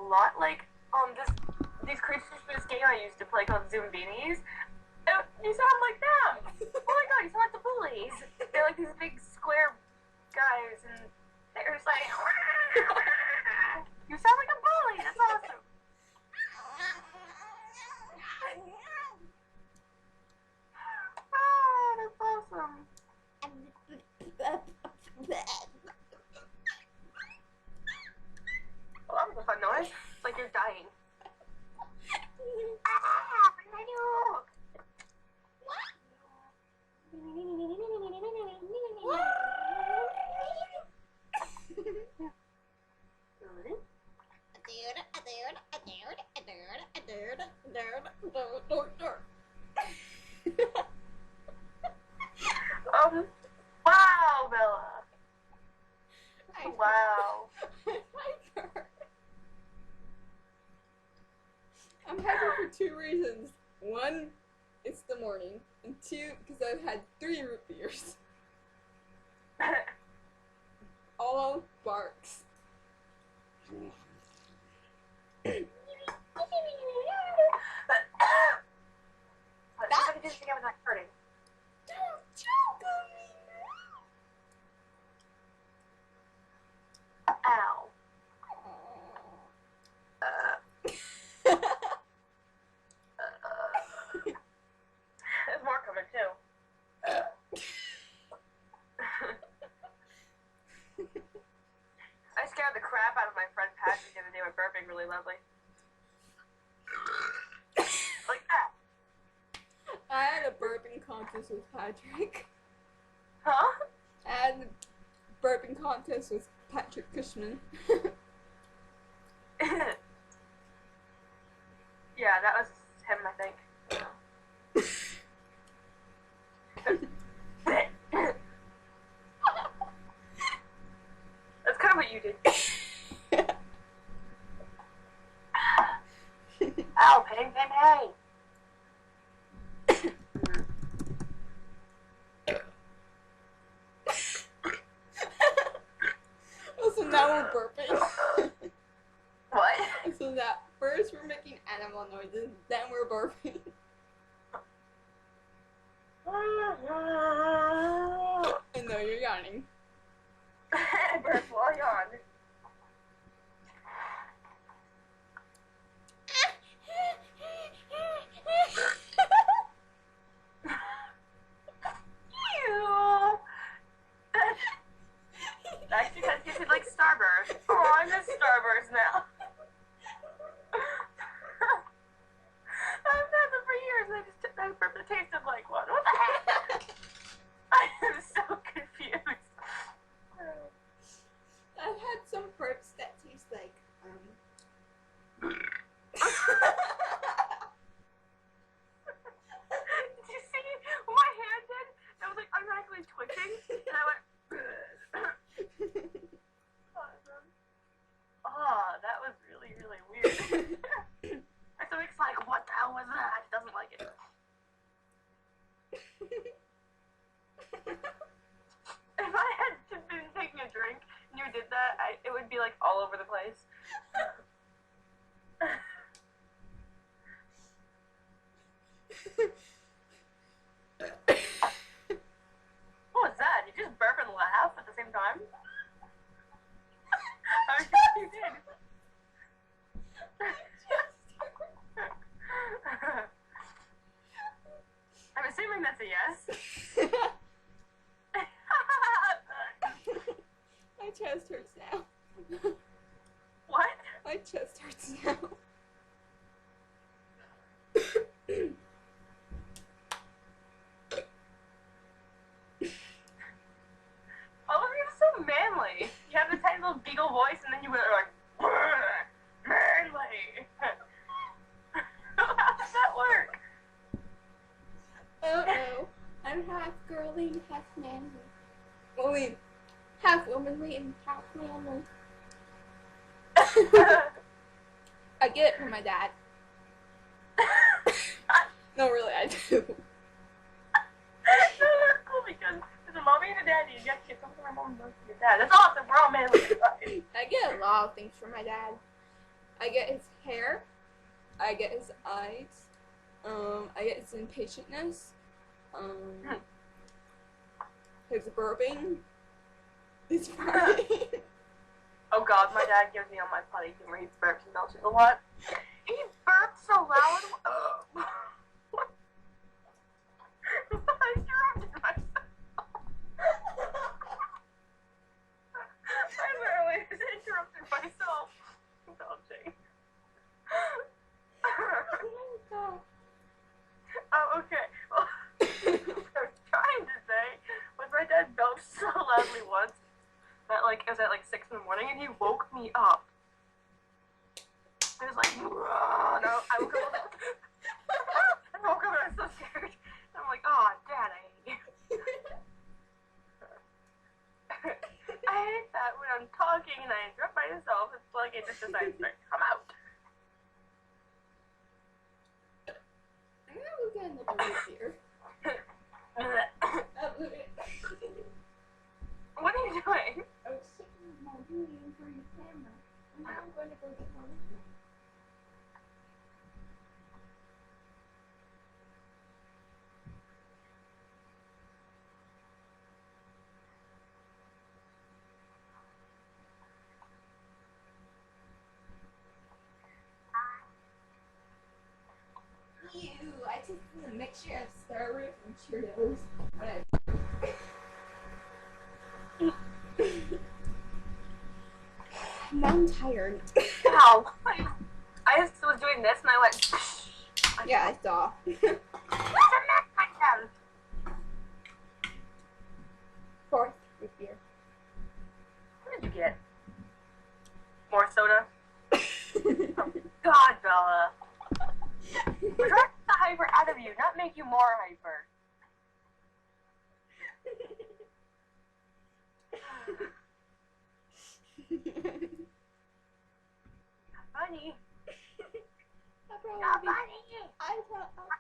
lot like these creatures for this game I used to play called Zoom Beanies. You sound like them. Oh my god, you sound like the bullies. They're like these big square guys, and they're just like, you sound like a bully. That's awesome. Oh, that's awesome. Oh, that was a fun noise. It's like you're dying. Wow, Bella. Wow. I'm hyper for two reasons. One, it's the morning, and two, because I've had 3 root beers. All barks. Somebody didn't think I was not hurting. Don't choke on me Ow. There's more coming too. I scared the crap out of my friend Patrick the other day by burping really loudly. Like that. I had a burping contest with Patrick. Huh? I had a burping contest with Patrick Cushman. Yeah, that was him, I think. That's kind of what you did. Ow, ping, ping, hey! So now we're burping. What? So that first we're making animal noises, then we're burping. And now you're yawning. Burp while yawn. That's because you should like Starburst. Oh, I miss Starburst now. I haven't had them for years, and I burped the taste of like one. What the heck? I am so confused. I've had some burps that taste like, Did you see what my hand did? It was like automatically twitching, and I went. Oh, that was really, really weird. My stomach's like, what the hell was that? It doesn't like it. If I had been taking a drink and you did that, it would be like all over the place. What was that? Did you just burp and laugh at the same time? I think you did. I'm assuming that's a yes. my chest hurts now. What? My chest hurts now. All of you are so manly. You have the tiny little giggle voice, and then you were like, manly. How does that work? Oh no, I'm half girly, half manly. Well, wait, half womanly and half manly. I get it from my dad. No, really, I do. No, that's cool because there's a mommy and a daddy. You got to get something from my mom and your dad. That's awesome. We're all manly. I get a lot of things from my dad. I get his hair. I get his eyes. I get his impatientness. His burping. His farting. Oh god, my dad gives me all my funny humor. He burps and belches a lot. He burps so loud. I interrupted myself. I literally just interrupted myself. Belching. Oh god. Oh, okay. Well, what I was trying to say was my dad belched so loudly once that it was at 6 in the morning and he woke me up. It was like, no, I woke up. I woke up and I was so scared. I'm like, oh, Dad, I hate you. I hate that when I'm talking and I interrupt myself. It's like it just decides to come out. I'm gonna go get another root beer. What are you doing? I was sticking my beauty in front of the camera. And now I'm going to go get my root beer. Ew, I tasted a mixture of Starburst and Cheerios. Now I'm tired. Ow. I just was doing this and I went. Yeah, I saw. Fourth root beer. What did you get? More soda? God, Bella. We're trying to get the hyper out of you, not make you more hyper. Funny. Not funny. I'll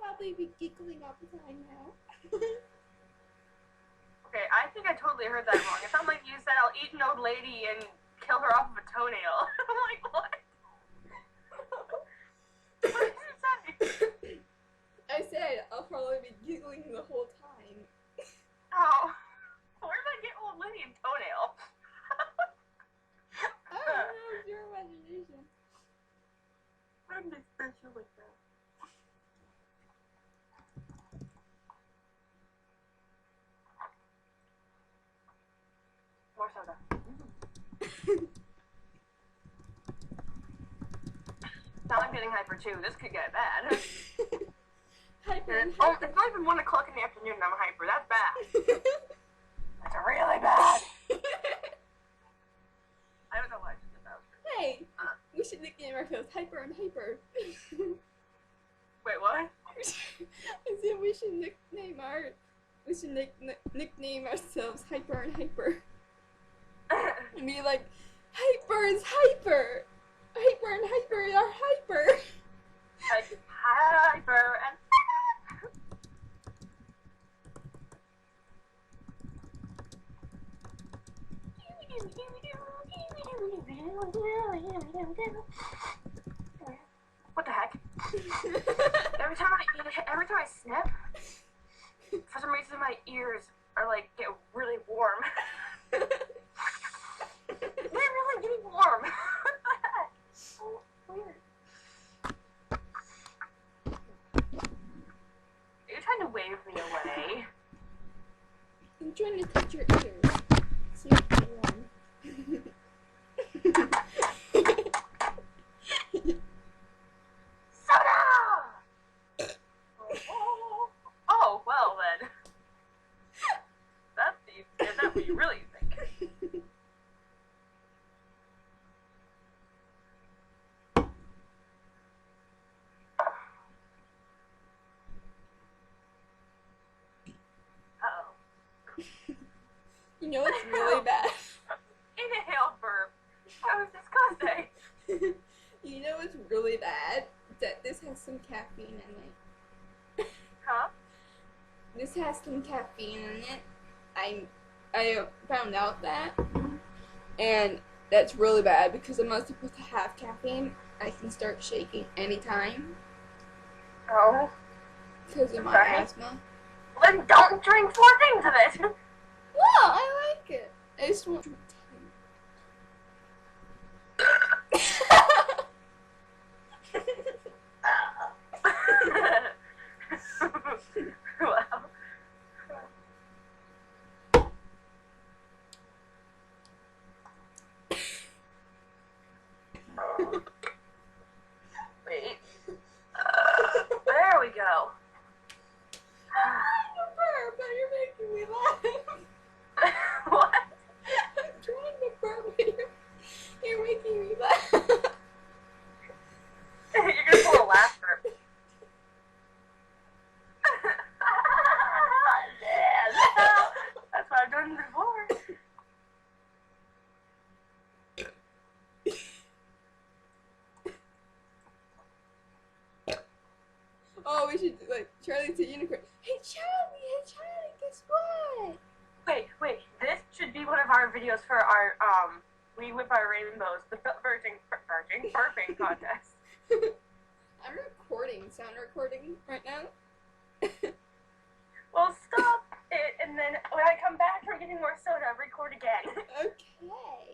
probably be giggling all the time now. Okay, I think I totally heard that wrong. It sounded like you said, I'll eat an old lady and kill her off of a toenail. I'm like, what? What did you say? I said I'll probably be giggling the whole time. Oh. Where did I get old lady and toenail? I don't know, it's your imagination. I'm just special like that. More soda. Now I'm getting hyper too. This could get bad. Hyper and It's hyper. not even 1 o'clock in the afternoon and I'm hyper. That's bad. That's really bad. I don't know why I just did that. Hey, we should nickname ourselves Hyper and Hyper. Wait, what? I said we should nickname ourselves Hyper and Hyper. And be like, Hyper is hyper. Hyper and Hyper are hyper. Like, hyper and what the heck? Every time I snip, for some reason my ears are like get really warm. They're really getting warm. What the heck? So weird. Are you trying to wave me away? I'm trying to touch your ears. See if they're warm. Soda! Oh, well then. Is that what you really think? Uh-oh. You know it's really bad. Inhale burp. That was disgusting. You know what's really bad? That this has some caffeine in it. Huh? This has some caffeine in it. I found out that, and that's really bad because I'm not supposed to have caffeine. I can start shaking anytime Oh. because of my Okay. asthma. Well, then don't drink 4 things of it. No, I like it. I just want to drink 10. Wow. Wait. There we go. But you're making me laugh. What? I'm trying to burp, but you're making me laugh. You're gonna pull a laughter. Yeah, that's what I've done before. Oh, we should like Charlie's a unicorn. Hey Charlie, guess what? Wait, this should be one of our videos for our We Whip Our Rainbows, the burping contest. I'm sound recording right now. Well, stop it, and then when I come back from getting more soda, record again. Okay.